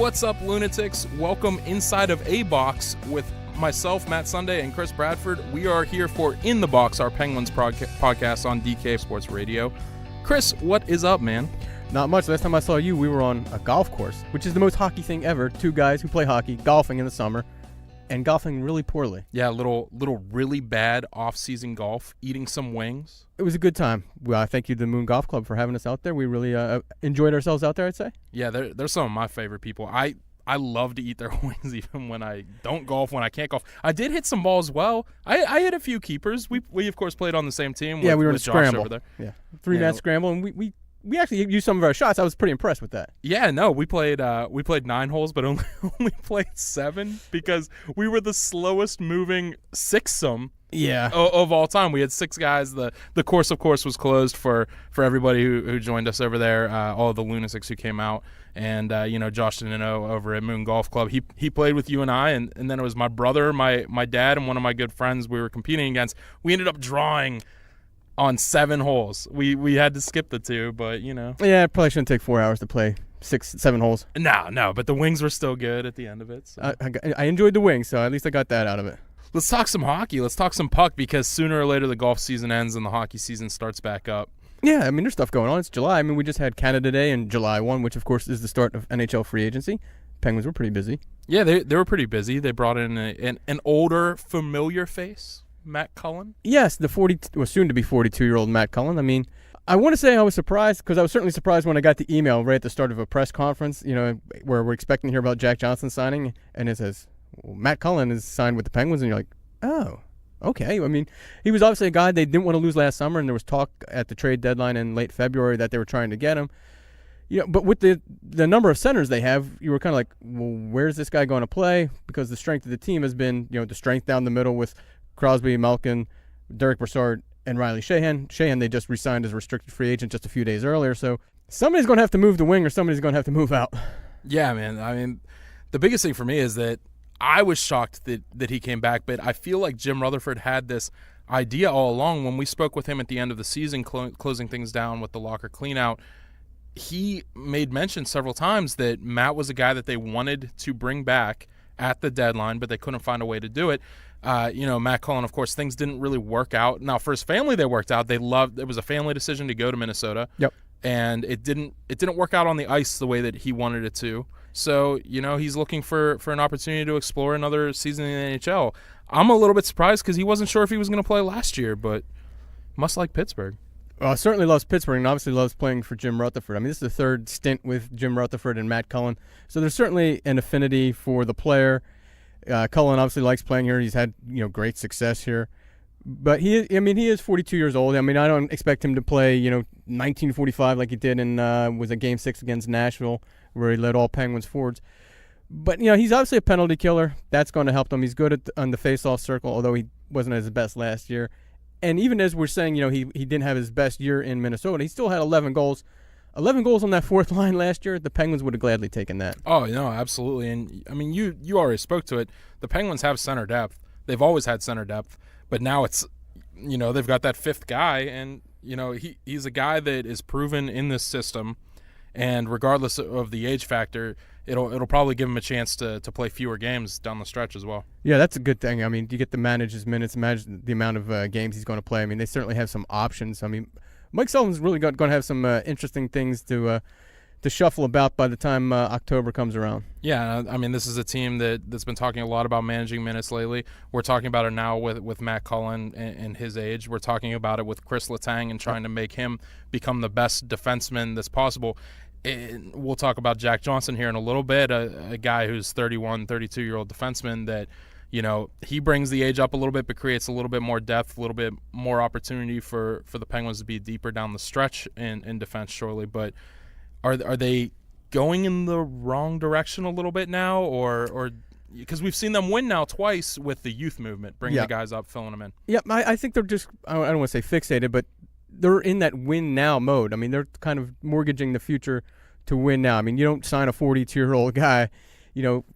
What's up, lunatics? Welcome inside of A Box with myself, Matt Sunday, and Chris Bradford. We are here for In the Box, our Penguins podcast on DK Sports Radio. Chris, what is up, man? Not much. Last time I saw you, we were on a golf course, which is the most hockey thing ever. Two guys who play hockey, golfing in the summer, and golfing really poorly. Yeah, little really bad off-season golf, eating some wings. It was a good time. Well, thank you to the Moon Golf Club for having us out there. We really enjoyed ourselves out there, I'd say. Yeah, they're some of my favorite people. I love to eat their wings even when I don't golf, when I can't golf. I did hit some balls well. I hit a few keepers. We of course, played on the same team we were in a Josh scramble. over there. Yeah, three-man scramble, and we actually used some of our shots. I was pretty impressed with that. Yeah, no, we played 9 holes, but only played 7 because we were the slowest moving sixsome of all time. We had 6 guys. The course, of course, was closed for everybody who joined us over there, all of the lunatics who came out. And, Josh Danino over at Moon Golf Club, he played with you and I, and then it was my brother, my dad, and one of my good friends we were competing against. We ended up drawing on 7 holes. We had to skip the 2, but, Yeah, it probably shouldn't take 4 hours to play 6-7 holes. No, but the wings were still good at the end of it. So. I enjoyed the wings, so at least I got that out of it. Let's talk some hockey. Let's talk some puck, because sooner or later the golf season ends and the hockey season starts back up. Yeah, I mean, there's stuff going on. It's July. I mean, we just had Canada Day and July 1, which, of course, is the start of NHL free agency. Penguins were pretty busy. Yeah, they were pretty busy. They brought in an older, familiar face, Matt Cullen. Yes, the soon-to-be 42-year-old Matt Cullen. I mean, I want to say I was surprised, because I was certainly surprised when I got the email right at the start of a press conference, where we're expecting to hear about Jack Johnson signing, and it says, well, Matt Cullen is signed with the Penguins, and you're like, oh. Okay, I mean, he was obviously a guy they didn't want to lose last summer, and there was talk at the trade deadline in late February that they were trying to get him. But with the number of centers they have, you were kind of like, well, where's this guy going to play? Because the strength of the team has been, the strength down the middle with Crosby, Malkin, Derek Brassard, and Riley Sheahan. Sheahan, they just re-signed as a restricted free agent just a few days earlier, so somebody's going to have to move the wing or somebody's going to have to move out. Yeah, man. I mean, the biggest thing for me is that I was shocked that he came back, but I feel like Jim Rutherford had this idea all along. When we spoke with him at the end of the season, closing things down with the locker cleanout, he made mention several times that Matt was a guy that they wanted to bring back at the deadline, but they couldn't find a way to do it. Matt Cullen, of course, things didn't really work out. Now, for his family, they worked out. It was a family decision to go to Minnesota. Yep. And it didn't work out on the ice the way that he wanted it to. So, he's looking for an opportunity to explore another season in the NHL. I'm a little bit surprised because he wasn't sure if he was going to play last year, but must like Pittsburgh. Certainly loves Pittsburgh and obviously loves playing for Jim Rutherford. I mean, this is the third stint with Jim Rutherford and Matt Cullen. So there's certainly an affinity for the player. Cullen obviously likes playing here. He's had, great success here. But he is 42 years old. I mean, I don't expect him to play, 1945 like he did in was a Game 6 against Nashville, where he led all Penguins forwards. But, he's obviously a penalty killer. That's going to help him. He's good on the face-off circle, although he wasn't at his best last year. And even as we're saying, he didn't have his best year in Minnesota, he still had 11 goals. 11 goals on that fourth line last year, the Penguins would have gladly taken that. Oh, no, absolutely. And, I mean, you already spoke to it. The Penguins have center depth. They've always had center depth. But now it's, they've got that 5th guy, and, he's a guy that is proven in this system. And regardless of the age factor, it'll probably give him a chance to play fewer games down the stretch as well. Yeah, that's a good thing. I mean, you get to manage his minutes, manage the amount of games he's going to play. I mean, they certainly have some options. I mean, Mike Sullivan's really going to have some interesting things to shuffle about by the time October comes around. Yeah, I mean, this is a team that's been talking a lot about managing minutes lately. We're talking about it now with Matt Cullen and his age. We're talking about it with Chris Letang and trying to make him become the best defenseman that's possible. And we'll talk about Jack Johnson here in a little bit, a guy who's 31, 32-year-old defenseman that, he brings the age up a little bit but creates a little bit more depth, a little bit more opportunity for the Penguins to be deeper down the stretch in defense shortly. But are they going in the wrong direction a little bit now, or because we've seen them win now twice with the youth movement, bringing the guys up, filling them in? Yeah, I think they're just, I don't want to say fixated, but they're in that win now mode. I mean, they're kind of mortgaging the future to win now. I mean, you don't sign a 42-year-old guy,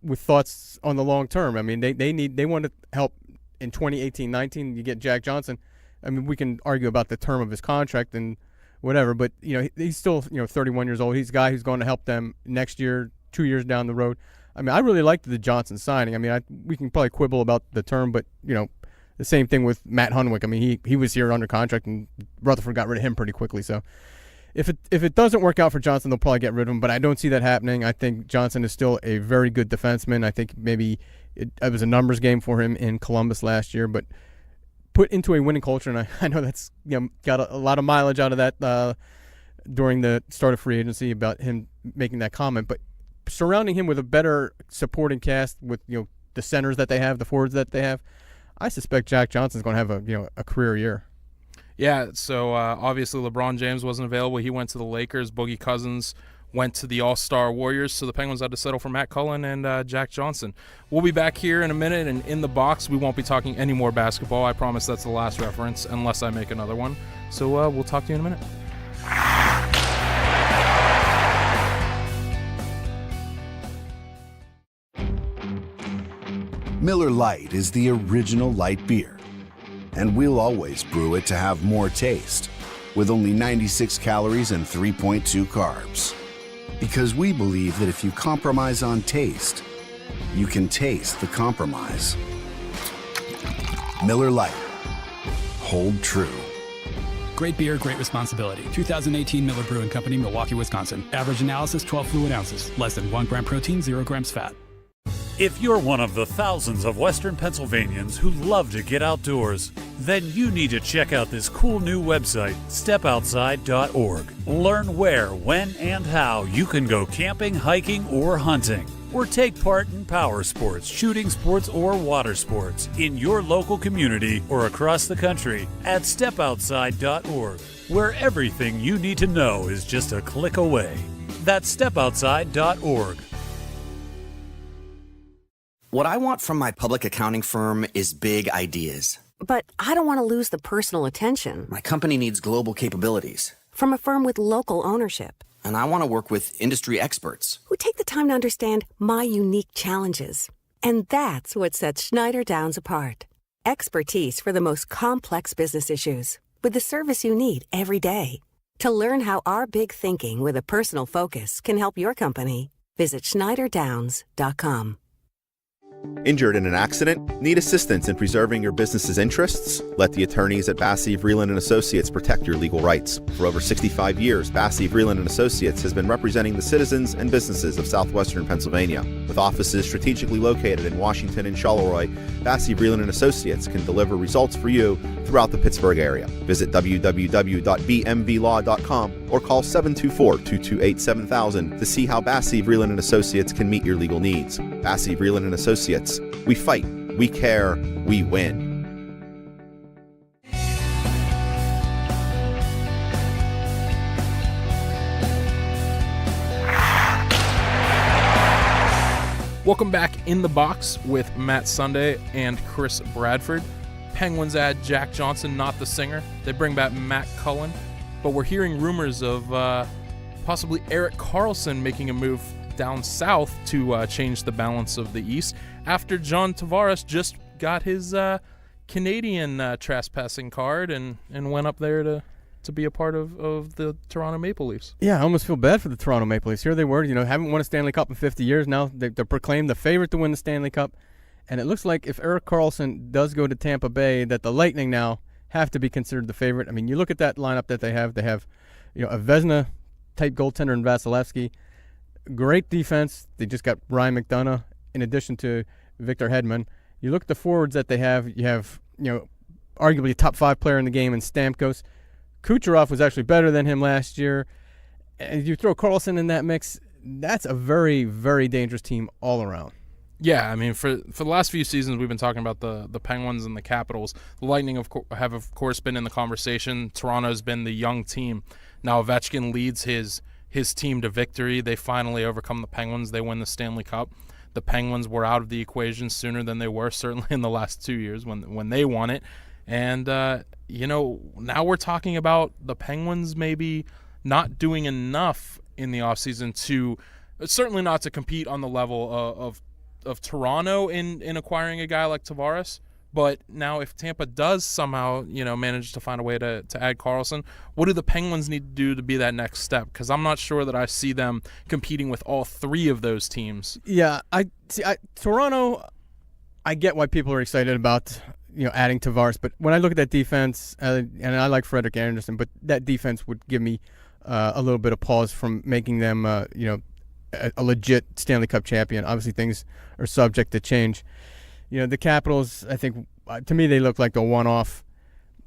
with thoughts on the long term. I mean, they want to help in 2018-19. You get Jack Johnson. I mean, we can argue about the term of his contract and whatever, but he's still 31 years old. He's a guy who's going to help them next year, 2 years down the road. I mean, I really liked the Johnson signing. I mean, we can probably quibble about the term, but, the same thing with Matt Hunwick. I mean, he was here under contract, and Rutherford got rid of him pretty quickly. So if it doesn't work out for Johnson, they'll probably get rid of him, but I don't see that happening. I think Johnson is still a very good defenseman. I think maybe it was a numbers game for him in Columbus last year, but put into a winning culture, and I know that's got a lot of mileage out of that during the start of free agency about him making that comment, but surrounding him with a better supporting cast with the centers that they have, the forwards that they have, I suspect Jack Johnson's going to have a career year. Yeah, so obviously LeBron James wasn't available. He went to the Lakers. Boogie Cousins went to the All-Star Warriors, so the Penguins had to settle for Matt Cullen and Jack Johnson. We'll be back here in a minute, and in the box, we won't be talking any more basketball. I promise that's the last reference, unless I make another one. So we'll talk to you in a minute. Miller Lite is the original light beer, and we'll always brew it to have more taste, with only 96 calories and 3.2 carbs. Because we believe that if you compromise on taste, you can taste the compromise. Miller Lite. Hold true. Great beer, great responsibility. 2018 Miller Brewing Company, Milwaukee, Wisconsin. Average analysis, 12 fluid ounces. Less than 1 gram protein, 0 grams fat. If you're one of the thousands of Western Pennsylvanians who love to get outdoors, then you need to check out this cool new website, stepoutside.org. Learn where, when, and how you can go camping, hiking, or hunting, or take part in power sports, shooting sports, or water sports in your local community or across the country at stepoutside.org, where everything you need to know is just a click away. That's stepoutside.org. What I want from my public accounting firm is big ideas. But I don't want to lose the personal attention. My company needs global capabilities. From a firm with local ownership. And I want to work with industry experts. Who take the time to understand my unique challenges. And that's what sets Schneider Downs apart. Expertise for the most complex business issues. With the service you need every day. To learn how our big thinking with a personal focus can help your company, visit schneiderdowns.com. Injured in an accident? Need assistance in preserving your business's interests? Let the attorneys at Bassey, Vreeland & Associates protect your legal rights. For over 65 years, Bassey, Vreeland & Associates has been representing the citizens and businesses of southwestern Pennsylvania. With offices strategically located in Washington and Charleroi, Bassey, Vreeland & Associates can deliver results for you throughout the Pittsburgh area. Visit www.bmvlaw.com or call 724-228-7000 to see how Bassey, Vreeland & Associates can meet your legal needs. Bassey, Vreeland & Associates. We fight, we care, we win. Welcome back in the box with Matt Sunday and Chris Bradford. Penguins add Jack Johnson, not the singer. They bring back Matt Cullen, but we're hearing rumors of possibly Erik Karlsson making a move down south to change the balance of the East after John Tavares just got his Canadian trespassing card and went up there to be a part of the Toronto Maple Leafs. Yeah, I almost feel bad for the Toronto Maple Leafs. Here they were, haven't won a Stanley Cup in 50 years now. They're proclaimed the favorite to win the Stanley Cup. And it looks like if Erik Karlsson does go to Tampa Bay, that the Lightning now have to be considered the favorite. I mean, you look at that lineup that they have. They have, a Vezina-type goaltender in Vasilevsky. Great defense. They just got Ryan McDonough in addition to Victor Hedman. You look at the forwards that they have. You have, arguably a top 5 player in the game in Stamkos. Kucherov was actually better than him last year. And you throw Karlsson in that mix, that's a very, very dangerous team all around. Yeah, I mean, for the last few seasons, we've been talking about the Penguins and the Capitals. The Lightning have of course been in the conversation. Toronto's been the young team. Now Ovechkin leads his team to victory. They finally overcome the Penguins. They win the Stanley Cup. The Penguins were out of the equation sooner than they were, certainly in the last 2 years when they won it. And, now we're talking about the Penguins maybe not doing enough in the offseason to – certainly not to compete on the level of Toronto in acquiring a guy like Tavares, But now if Tampa does somehow, manage to find a way to add Karlsson, what do the Penguins need to do to be that next step? Because I'm not sure that I see them competing with all three of those teams. Yeah, Toronto, I get why people are excited about adding Tavares, but when I look at that defense, and I like Frederik Andersen, but that defense would give me a little bit of pause from making them a legit Stanley Cup champion. Obviously, things are subject to change. The Capitals, I think, to me, they look like a one-off.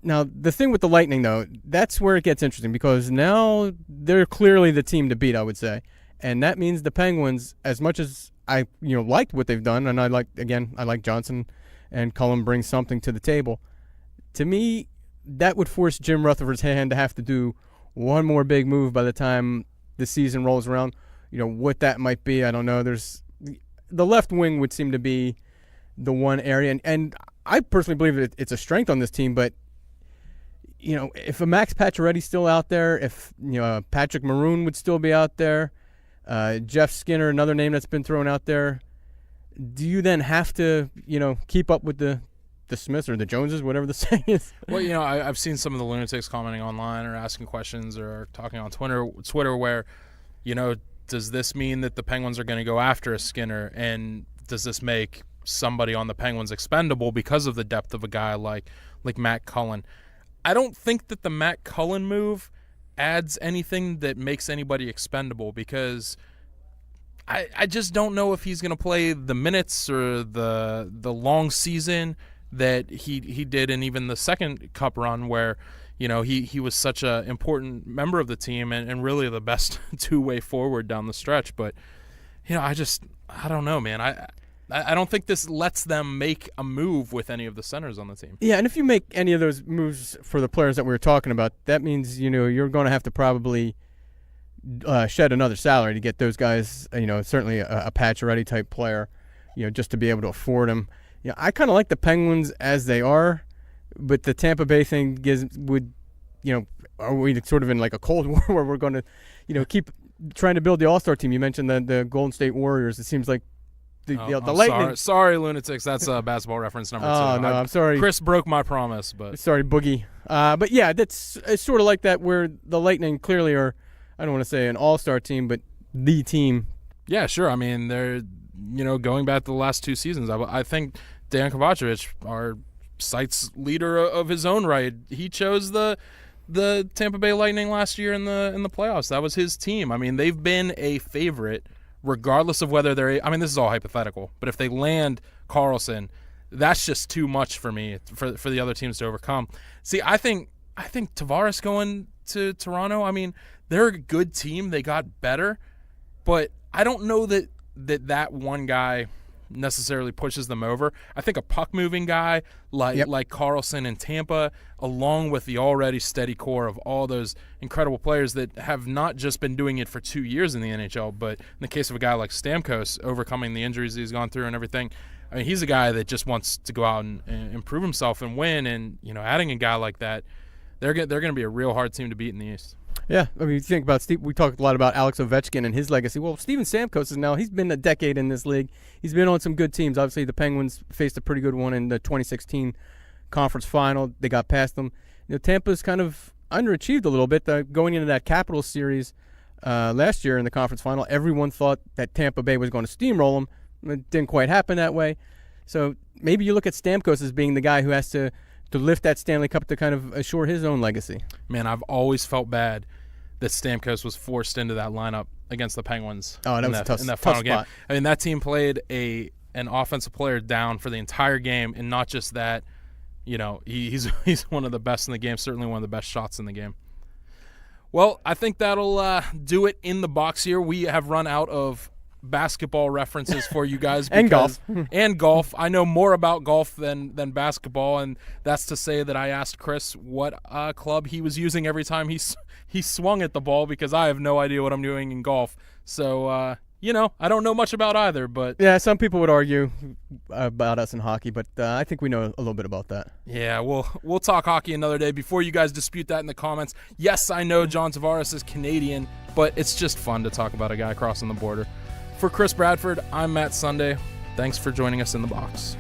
Now, the thing with the Lightning, though, that's where it gets interesting because now they're clearly the team to beat, I would say. And that means the Penguins, as much as I liked what they've done, and I like Johnson and Cullen brings something to the table. To me, that would force Jim Rutherford's hand to have to do one more big move by the time the season rolls around. What that might be, I don't know. The left wing would seem to be the one area, and I personally believe that it's a strength on this team, but if a Max Pacioretty's still out there, if Patrick Maroon would still be out there, Jeff Skinner, another name that's been thrown out there, do you then have to keep up with the Smiths or the Joneses, whatever the saying is? Well, I've seen some of the lunatics commenting online or asking questions or talking on Twitter where, does this mean that the Penguins are going to go after a Skinner, and does this make somebody on the Penguins expendable because of the depth of a guy like Matt Cullen? I don't think that the Matt Cullen move adds anything that makes anybody expendable because I just don't know if he's going to play the minutes or the long season that he did in even the second Cup run where he was such an important member of the team and really the best two-way forward down the stretch. But I don't know, man. I don't think this lets them make a move with any of the centers on the team. Yeah, and if you make any of those moves for the players that we were talking about, that means you're going to have to probably shed another salary to get those guys. Certainly a Pacioretty type player, just to be able to afford him. I kind of like the Penguins as they are, but the Tampa Bay thing are we sort of in like a Cold War where we're going to keep trying to build the All-Star team? You mentioned the Golden State Warriors. It seems like the Lightning. Sorry, lunatics. That's a basketball reference number 2. Oh, no, I'm sorry. Chris broke my promise. But sorry, Boogie. But yeah, it's sort of like that where the Lightning clearly are, I don't want to say an all-star team, but the team. Yeah, sure. I mean, they're, going back to the last 2 seasons, I think Dejan Kovacevic, our site's leader of his own right, he chose the Tampa Bay Lightning last year in the playoffs. That was his team. I mean, they've been a favorite regardless of whether they're – I mean, this is all hypothetical, but if they land Karlsson, that's just too much for me for the other teams to overcome. See, I think Tavares going to Toronto, I mean, they're a good team. They got better, but I don't know that one guy necessarily pushes them over. I think a puck-moving guy like Karlsson in Tampa, along with the already steady core of all those incredible players that have not just been doing it for 2 years in the NHL, but in the case of a guy like Stamkos, overcoming the injuries he's gone through and everything, I mean, he's a guy that just wants to go out and improve himself and win, and adding a guy like that, they're going to be a real hard team to beat in the East. Yeah, I mean, you think about Steve. We talked a lot about Alex Ovechkin and his legacy. Well, Steven Stamkos he's been a decade in this league. He's been on some good teams. Obviously, the Penguins faced a pretty good one in the 2016 conference final. They got past them. Tampa's kind of underachieved a little bit. Going into that Capitals series last year in the conference final, everyone thought that Tampa Bay was going to steamroll them. It didn't quite happen that way. So maybe you look at Stamkos as being the guy who has to lift that Stanley Cup to kind of assure his own legacy. Man, I've always felt bad that Stamkos was forced into that lineup against the Penguins. Oh, that was in that final game. Spot. I mean, that team played an offensive player down for the entire game, and not just that. He's one of the best in the game, certainly one of the best shots in the game. Well, I think that'll do it in the box here. We have run out of basketball references for you guys and golf. I know more about golf than basketball, and that's to say that I asked Chris what club he was using every time he swung at the ball, because I have no idea what I'm doing in golf. So I don't know much about either, but yeah, some people would argue about us in hockey, but I think we know a little bit about that. Yeah, we'll talk hockey another day. Before you guys dispute that in the comments, yes, I know John Tavares is Canadian, but it's just fun to talk about a guy crossing the border. For Chris Bradford, I'm Matt Sunday. Thanks for joining us in the box.